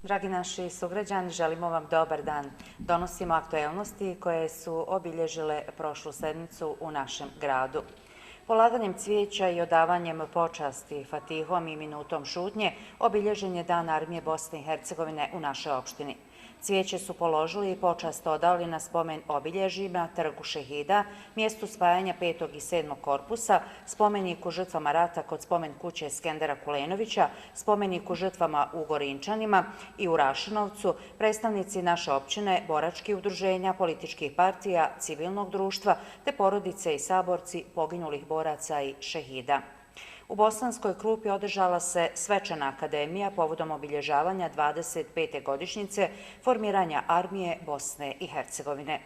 Dragi naši sugrađani, želimo vam dobar dan. Donosimo aktuelnosti koje su obilježile prošlu sedmicu u našem gradu. Polaganjem cvijeća i odavanjem počasti Fatihom i minutom šutnje obilježen je Dan Armije Bosne i Hercegovine u našoj opštini. Cvijeće su položili i počast odali na spomen obilježjima Trgu šehida, mjestu spajanja 5. i 7. korpusa, spomeniku žrtvama rata kod spomen kuće Skendera Kulenovića, spomeniku žrtvama u Gorinčanima i u Rašinovcu, predstavnici naše općine, boračkih udruženja, političkih partija, civilnog društva te porodice i saborci poginulih boraca i šehida. U Bosanskoj Krupi održala se svečana akademija povodom obilježavanja 25. godišnjice formiranja Armije Bosne i Hercegovine.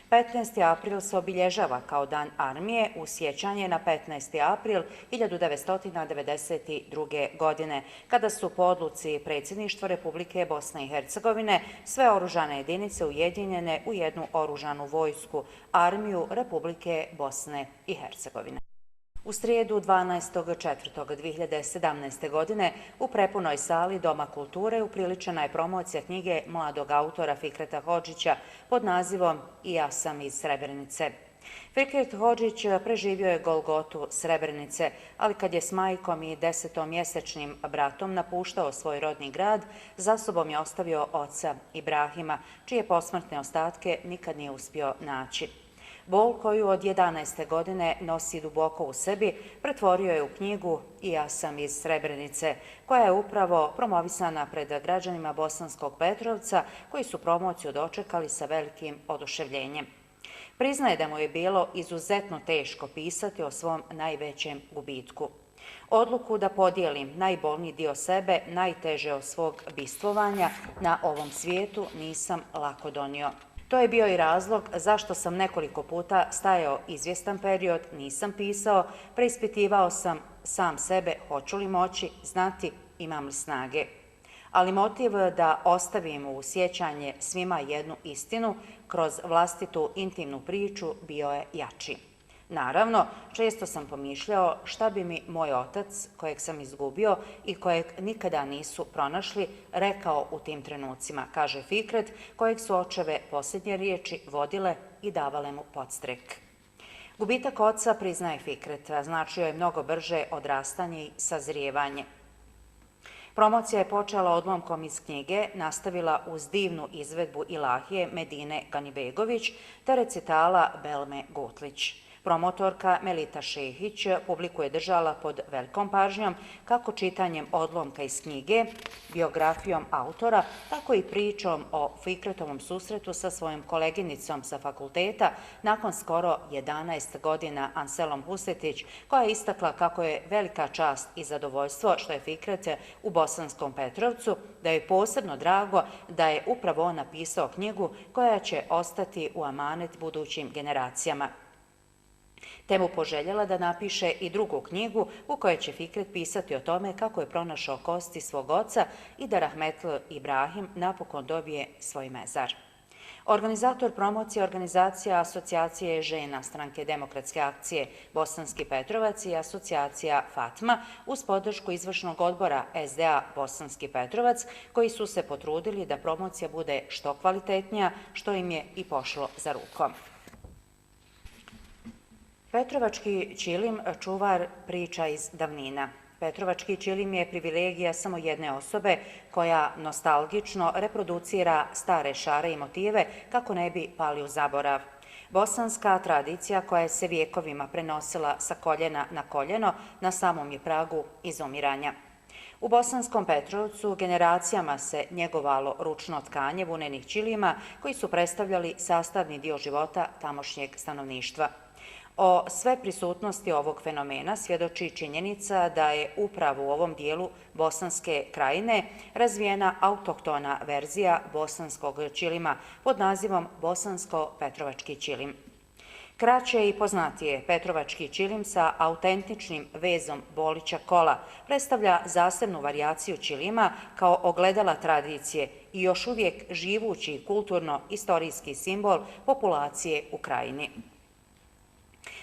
15. april se obilježava kao Dan armije u sjećanje na 15. april 1992. godine, kada su po odluci Predsjedništva Republike Bosne i Hercegovine sve oružane jedinice ujedinjene u jednu oružanu vojsku, Armiju Republike Bosne i Hercegovine. U srijedu 12.4.2017. godine u prepunoj sali Doma kulture upriličena je promocija knjige mladog autora Fikreta Hodžića pod nazivom I ja sam iz Srebrenice. Fikret Hodžić preživio je Golgotu Srebrenice, ali kad je s majkom i 10-mjesečnim bratom napuštao svoj rodni grad, za sobom je ostavio oca Ibrahima, čije posmrtne ostatke nikad nije uspio naći. Bol koju od 11. godine nosi duboko u sebi pretvorio je u knjigu I ja sam iz Srebrenice, koja je upravo promovisana pred građanima Bosanskog Petrovca, koji su promociju dočekali sa velikim oduševljenjem. Priznaje da mu je bilo izuzetno teško pisati o svom najvećem gubitku. Odluku da podijelim najbolniji dio sebe, najteže od svog bistvovanja na ovom svijetu nisam lako donio. To je bio i razlog zašto sam nekoliko puta stajao izvjestan period, nisam pisao, preispitivao sam sam sebe, hoću li moći, znati, imam li snage. Ali motiv da ostavim u sjećanje svima jednu istinu kroz vlastitu intimnu priču bio je jači. Naravno, često sam pomišljao šta bi mi moj otac, kojeg sam izgubio i kojeg nikada nisu pronašli, rekao u tim trenucima, kaže Fikret, kojeg su očeve posljednje riječi vodile i davale mu podstrek. Gubitak oca, priznaje Fikret, značio je mnogo brže odrastanje i sazrijevanje. Promocija je počela odlomkom iz knjige, nastavila uz divnu izvedbu Ilahije Medine Ganibegović te recitala Belme Gutlić. Promotorka Melita Šehić publiku je držala pod velikom pažnjom kako čitanjem odlomka iz knjige, biografijom autora, tako i pričom o Fikretovom susretu sa svojom koleginicom sa fakulteta nakon skoro 11 godina Anselom Husetić, koja je istakla kako je velika čast i zadovoljstvo što je Fikret u Bosanskom Petrovcu, da je posebno drago da je upravo on napisao knjigu koja će ostati u amanet budućim generacijama. Te mu poželjela da napiše i drugu knjigu u kojoj će Fikret pisati o tome kako je pronašao kosti svog oca i da Rahmetl Ibrahim napokon dobije svoj mezar. Organizator promocije organizacija Asocijacije žena Stranke demokratske akcije Bosanski Petrovac i asocijacija Fatma uz podršku izvršnog odbora SDA Bosanski Petrovac, koji su se potrudili da promocija bude što kvalitetnija, što im je i pošlo za rukom. Petrovački ćilim čuvar priča iz davnina. Petrovački ćilim je privilegija samo jedne osobe koja nostalgično reproducira stare šare i motive kako ne bi pali u zaborav. Bosanska tradicija koja se vijekovima prenosila sa koljena na koljeno na samom je pragu izumiranja. U Bosanskom Petrovcu generacijama se njegovalo ručno tkanje vunenih ćilima koji su predstavljali sastavni dio života tamošnjeg stanovništva. O sve prisutnosti ovog fenomena svjedoči činjenica da je upravo u ovom dijelu Bosanske krajine razvijena autohtona verzija bosanskog ćilima pod nazivom Bosansko-Petrovački ćilim. Kraće i poznatije Petrovački ćilim sa autentičnim vezom bolića kola predstavlja zasebnu varijaciju ćilima kao ogledala tradicije i još uvijek živući kulturno-istorijski simbol populacije u krajini.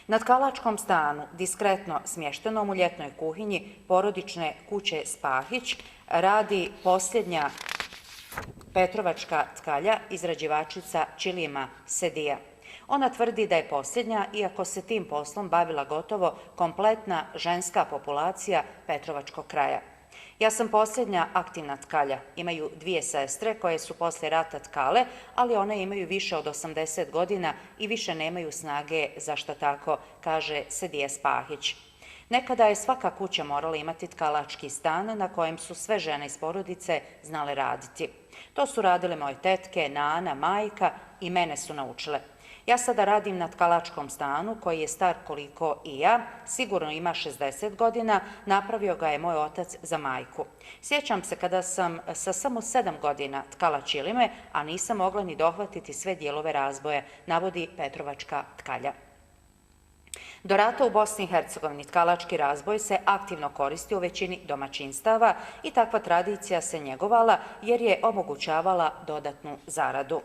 Na tkalačkom stanu, diskretno smještenom u ljetnoj kuhinji porodične kuće Spahić, radi posljednja Petrovačka tkalja, izrađivačica ćilima Sedija. Ona tvrdi da je posljednja, iako se tim poslom bavila gotovo kompletna ženska populacija Petrovačkog kraja. Ja sam posljednja aktivna tkalja. Imaju dvije sestre koje su posle rata tkale, ali one imaju više od 80 godina i više nemaju snage za šta tako, kaže Sedija Spahić. Nekada je svaka kuća morala imati tkalački stan na kojem su sve žene iz porodice znale raditi. To su radile moje tetke, nana, majka i mene su naučile. Ja sada radim na tkalačkom stanu koji je star koliko i ja, sigurno ima 60 godina, napravio ga je moj otac za majku. Sjećam se kada sam sa samo 7 godina tkala ćilime, a nisam mogla ni dohvatiti sve dijelove razboja, navodi Petrovačka tkalja. Do rata u Bosni i Hercegovini tkalački razboj se aktivno koristi u većini domaćinstava i takva tradicija se njegovala jer je omogućavala dodatnu zaradu.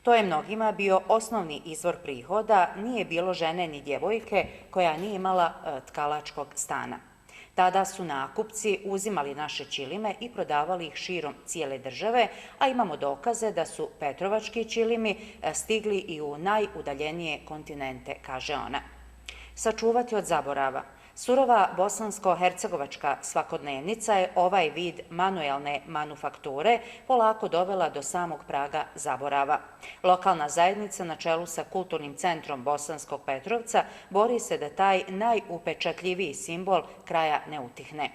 To je mnogima bio osnovni izvor prihoda, nije bilo žene ni djevojke koja nije imala tkalačkog stana. Tada su nakupci uzimali naše ćilime i prodavali ih širom cijele države, a imamo dokaze da su petrovački ćilimi stigli i u najudaljenije kontinente, kaže ona. Sačuvati od zaborava. Surova bosansko-hercegovačka svakodnevnica je ovaj vid manuelne manufakture polako dovela do samog praga zaborava. Lokalna zajednica na čelu sa kulturnim centrom Bosanskog Petrovca bori se da taj najupečatljiviji simbol kraja ne utihne.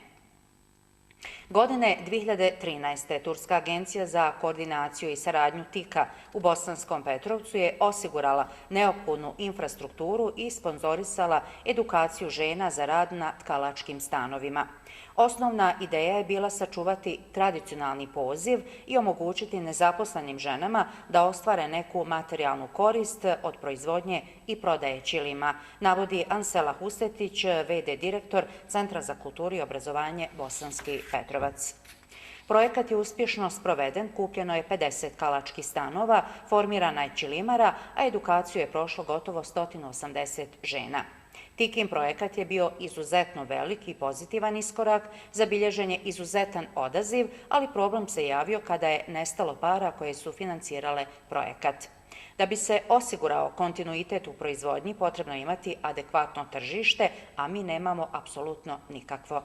Godine 2013. Turska agencija za koordinaciju i saradnju TIKA u Bosanskom Petrovcu je osigurala neophodnu infrastrukturu i sponzorisala edukaciju žena za rad na tkalačkim stanovima. Osnovna ideja je bila sačuvati tradicionalni poziv i omogućiti nezaposlenim ženama da ostvare neku materijalnu korist od proizvodnje i prodaje ćilima, navodi Ansela Hustetić, v.d. direktor Centra za kulturu i obrazovanje Bosanski Petrovac. Projekat je uspješno sproveden, kupljeno je 50 tkalačkih stanova, formirana je ćilimara, a edukaciju je prošlo gotovo 180 žena. Tikin projekat je bio izuzetno velik i pozitivan iskorak, zabilježen je izuzetan odaziv, ali problem se javio kada je nestalo para koje su financirale projekat. Da bi se osigurao kontinuitet u proizvodnji, potrebno je imati adekvatno tržište, a mi nemamo apsolutno nikakvo.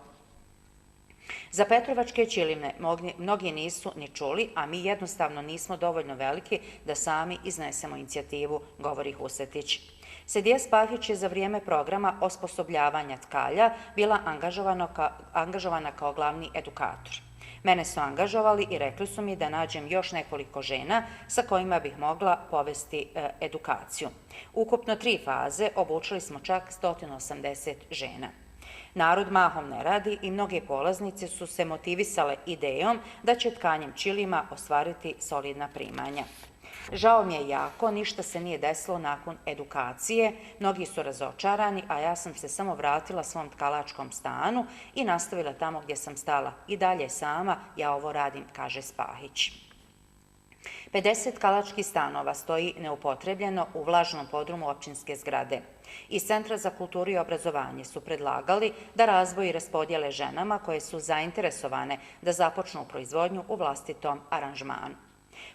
Za petrovačke ćilime mnogi nisu ni čuli, a mi jednostavno nismo dovoljno veliki da sami iznesemo inicijativu, govori Husetić. Sedija Spahić je za vrijeme programa osposobljavanja tkalja bila angažovana kao glavni edukator. Mene su angažovali i rekli su mi da nađem još nekoliko žena sa kojima bih mogla povesti edukaciju. Ukupno 3 faze obučili smo čak 180 žena. Narod mahom ne radi i mnoge polaznice su se motivisale idejom da će tkanjem ćilima ostvariti solidna primanja. Žao mi je jako, ništa se nije desilo nakon edukacije, mnogi su razočarani, a ja sam se samo vratila svom tkalačkom stanu i nastavila tamo gdje sam stala. I dalje sama ja ovo radim, kaže Spahić. 50 tkalačkih stanova stoji neupotrebljeno u vlažnom podrumu općinske zgrade. Iz Centra za kulturu i obrazovanje su predlagali da razvoj i raspodjele ženama koje su zainteresovane da započnu proizvodnju u vlastitom aranžmanu.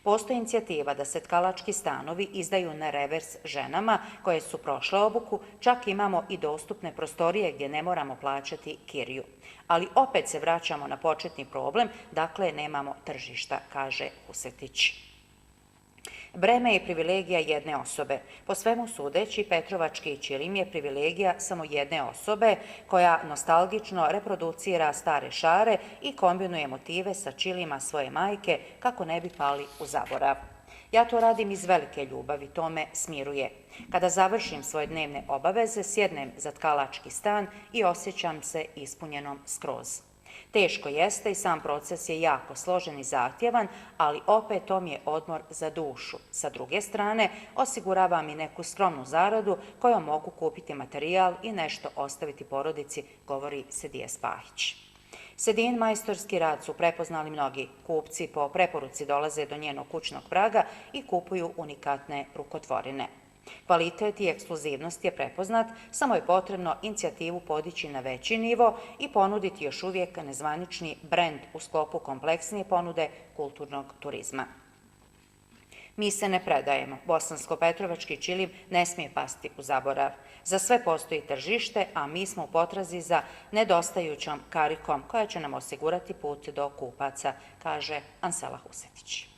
Postoji inicijativa da se tkalački stanovi izdaju na revers ženama koje su prošle obuku, čak imamo i dostupne prostorije gdje ne moramo plaćati kiriju. Ali opet se vraćamo na početni problem, dakle nemamo tržišta, kaže Husetić. Breme je privilegija jedne osobe. Po svemu sudeći, petrovački ćilim je privilegija samo jedne osobe koja nostalgično reproducira stare šare i kombinuje motive sa ćilima svoje majke kako ne bi pali u zaborav. Ja to radim iz velike ljubavi, to me smiruje. Kada završim svoje dnevne obaveze, sjednem za tkalački stan i osjećam se ispunjenom skroz. Teško jeste i sam proces je jako složen i zahtjevan, ali opet to mi je odmor za dušu. Sa druge strane, osigurava mi neku skromnu zaradu kojom mogu kupiti materijal i nešto ostaviti porodici, govori Sedija Spahić. Sedijin majstorski rad su prepoznali mnogi. Kupci po preporuci dolaze do njenog kućnog praga i kupuju unikatne rukotvorine. Kvalitet i ekskluzivnost je prepoznat, samo je potrebno inicijativu podići na veći nivo i ponuditi još uvijek nezvanični brend u sklopu kompleksnije ponude kulturnog turizma. Mi se ne predajemo. Bosansko-petrovački ćilim ne smije pasti u zaborav. Za sve postoji tržište, a mi smo u potrazi za nedostajućom karikom koja će nam osigurati put do kupaca, kaže Ansela Husetić.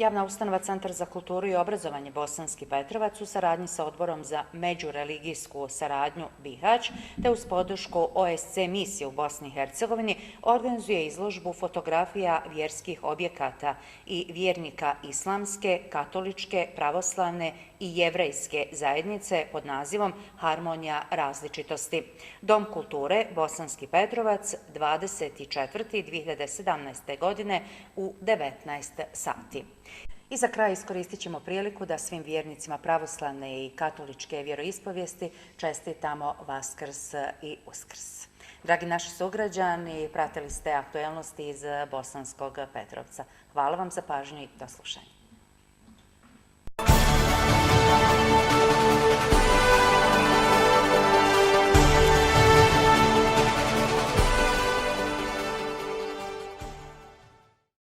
Javna ustanova Centar za kulturu i obrazovanje Bosanski Petrovac u saradnji sa Odborom za međureligijsku saradnju Bihać te uz podršku OSC misije u Bosni i Hercegovini organizuje izložbu fotografija vjerskih objekata i vjernika islamske, katoličke, pravoslavne i jevrejske zajednice pod nazivom Harmonija različitosti. Dom kulture Bosanski Petrovac 24.2017. godine u 19 sati. I za kraj iskoristit ćemo priliku da svim vjernicima pravoslavne i katoličke vjeroispovijesti čestitamo Vaskrs i Uskrs. Dragi naši sugrađani, pratili ste aktuelnosti iz Bosanskog Petrovca. Hvala vam za pažnju i do slušanja.